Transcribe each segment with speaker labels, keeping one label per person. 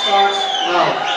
Speaker 1: starts now.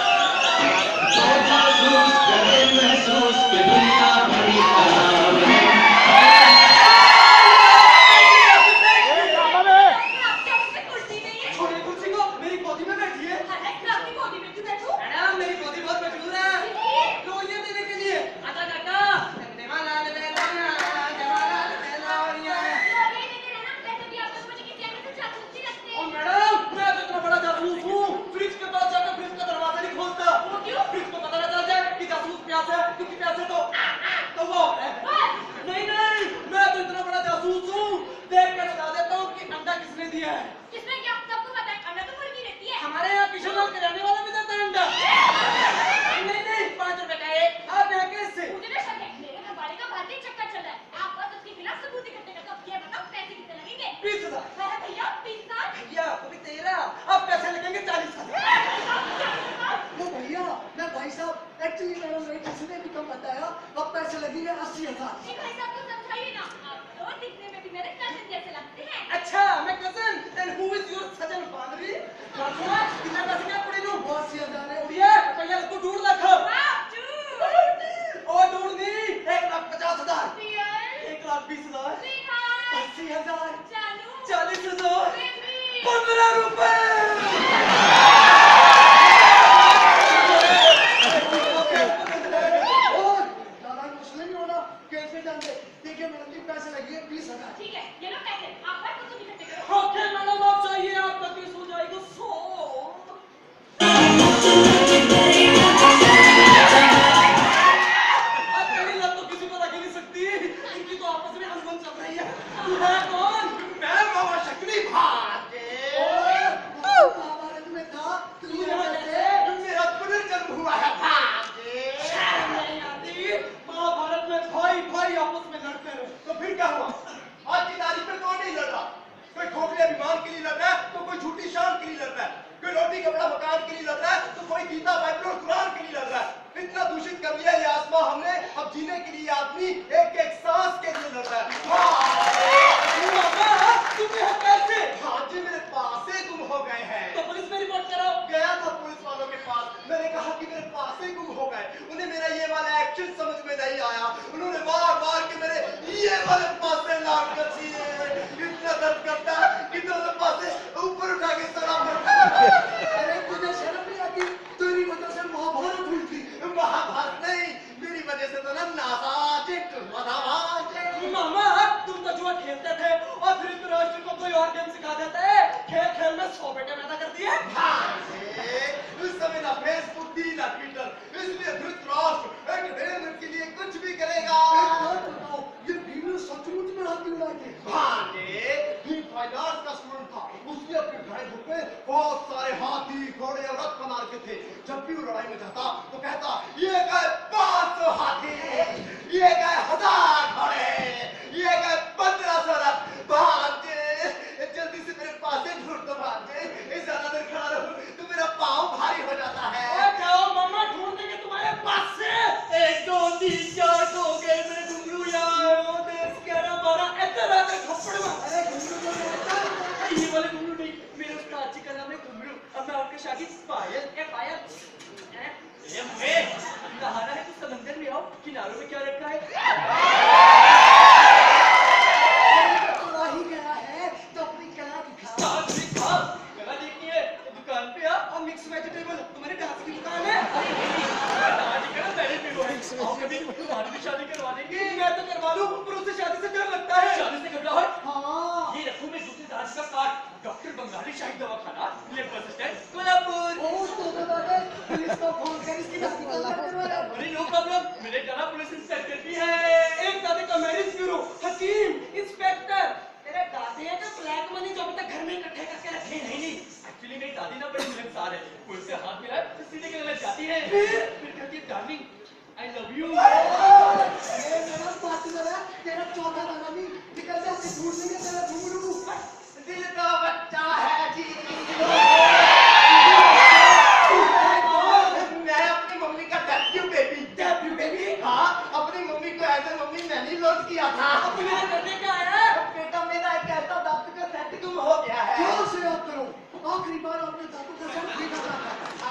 Speaker 2: आखिरी बार आपने दांतों का साथ देखा था।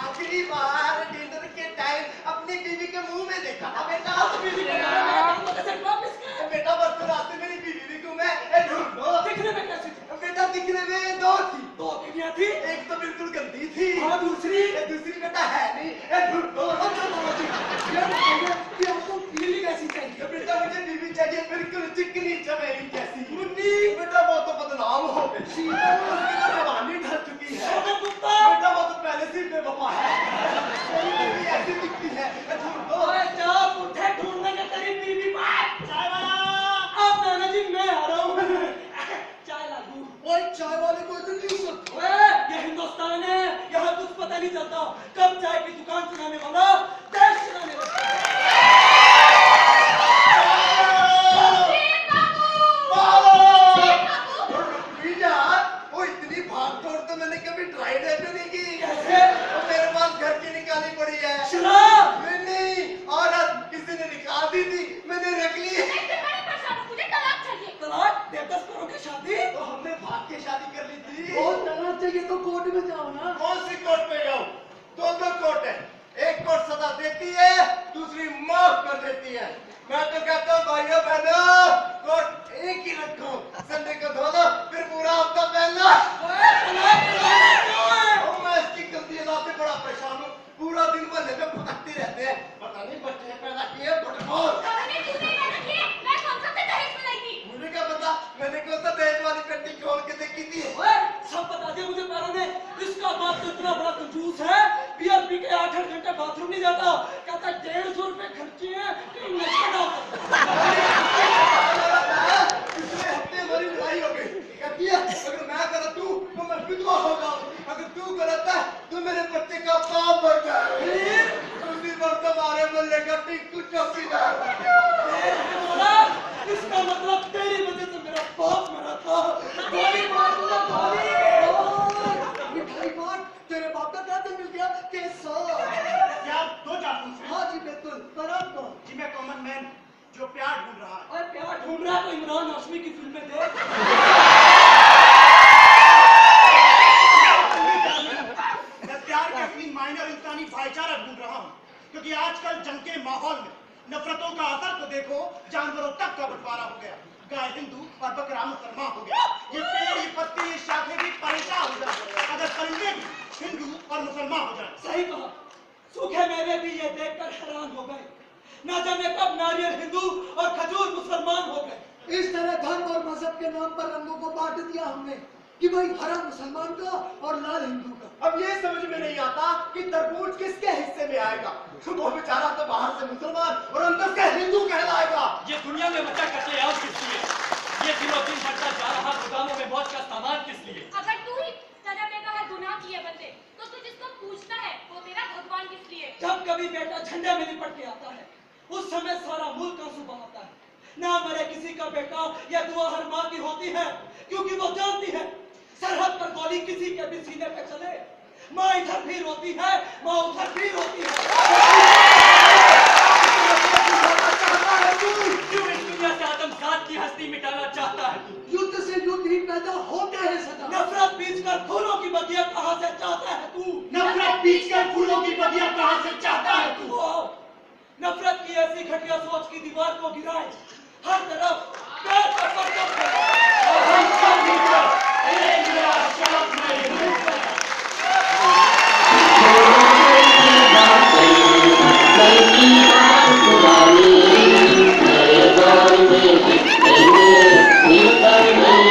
Speaker 1: बता तो बीवी को वापस कर। बेटा बस तो रास्ते मेरी बीवी भी गुम है। ढूंढो। दिखने में कैसी थी? बेटा दिखने में दो थी। दो बीवियां थी? एक तो बिल्कुल गंदी थी और दूसरी बेटा है नहीं। ढूंढो। ये आपको बीवी कैसी चाहिए? बेटा मुझे बीवी चाहिए बिल्कुल चिकनी चमेली जैसी। मुन्नी बेटा वो तो बदनाम हो गई। उसकी तो जवानी ढल चुकी है। बेटा वो तो पहले से बेवफा है। बीवी ऐसी दिखती है। ढूंढो। जब उठे ढूंढने के तेरी बीवी चाय वाला। अब नाना जी मैं आ रहा हूँ। चाय ला दूँ। ओए चाय वाले को इतनी सुन। ओए ये हिंदुस्तान है, यहाँ कुछ पता नहीं चलता कब चाय की दुकान चलाने वाला देश चलाने लगता है। मैंने कभी ट्राई डेट नहीं की। कैसे? मेरे पास घर की निकाली पड़ी है। शराब? नहीं, औरत किसी ने निकाल दी थी, मैंने रख ली। मुझे तलाक चाहिए। तलाक? बेबस करोगे शादी? तो हमने भाग के शादी कर ली थी। और तलाक चाहिए तो कोर्ट में जाओ ना। कौन सी कोर्ट में जाऊँ? दो कोर्ट है, एक कोर्ट सजा देती है, दूसरी माफ कर देती है। मैं तो कहता हूँ भाइयों बहनों, कोर्ट एक ही रखो, संडे को धो लो, फिर पूरा हफ्ता पहन लो। मैं इसकी गलती से बड़ा परेशान हूँ, पूरा दिन मोहल्ले में भटकते रहते हैं। पता नहीं बच्चे पैदा किए बटखोर। मुझे क्या पता, मैंने कौन सा दहेज वाली पेटी खोल के देखी थी। सब बता दिया मुझे पैरों ने। इसका बाप तो इतना बड़ा कंजूस है, बियर पी के 8-8 घंटे बाथरूम नहीं जाता। कहता 150 रुपए खर्चे हैं कि पिछले हफ्ते हमारी लड़ाई हो गई। कहती है अगर मैं गलत हूँ तो मैं विधवा हो जाऊँ, अगर तू गलत है तो मेरे बच्चे का बाप मर जाए। उसी वक्त हमारे मोहल्ले का टिक्कू चौकीदार। इसका मतलब तेरी वजह से मेरा बाप मरा था। मिठाई बांट, तेरे बाप का क्या मिल गया? क्या दो जासूस हैं? हाँ जी बिल्कुल। पर आप कौन? जी मैं कॉमन मैन जो प्यार ढूंढ रहा है। और प्यार ढूंढ रहा है तो इमरान हाशमी की फिल्म में देख। मैं प्यार के असली मायने और इंसानी भाईचारा ढूंढ रहा हूँ, क्योंकि आजकल जंग के माहौल में नफरतों का असर तो देखो, जानवरों तक का बंटवारा हो गया। गाय हिंदू और बकरा मुसलमान हो गया। ये पेड़, ये पत्ते, ये शाखें भी परेशान हो जाए अगर परिंदे भी हिंदू और मुसलमान हो जाए। सही कहा। सूखे मेवे भी ये देखकर हैरान हो गए, ना जाने कब नारियल हिंदू और खजूर मुसलमान हो गए। इस तरह धर्म और मजहब के नाम पर रंगों को बांट दिया हमने कि भाई हरा मुसलमान का और लाल हिंदू का। अब ये समझ में नहीं आता कि तरबूज किसके हिस्से में आएगा। वो बेचारा तो बाहर से मुसलमान और अंदर से हिंदू कहलाएगा। ये दुनिया में बचा कत्लेआम किस लिए? ये दिनों दिन बढ़ता जा रहा गोदामों में मौत का सामान किस लिए? अगर तू ही सजा देता है गुनाह किए बंदे, तो तू जिसको पूछता है वो तेरा भगवान किस लिए? जब कभी बेटा झंडे में लिपट के आता है उस समय सारा मुल्क आंसू बहाता है। ना मरे किसी का बेटा या दुआ हर माँ की होती है, क्योंकि वो जानती है सरहद पर गोली किसी के भी सीने पे चले, माँ इधर भी रोती है, माँ उधर भी रोती है। क्यों इस दुनिया से आदमजात की हस्ती मिटाना चाहता है? युद्ध से युद्ध ही पैदा होते हैं सदा। नफरत बीजकर फूलों की बगिया कहाँ से चाहता है तू? नफरत बीजकर फूलों की बगिया कहाँ से चाहता है तू? नफरत की ऐसी घटिया सोच की दीवार को गिराए, हर तरफ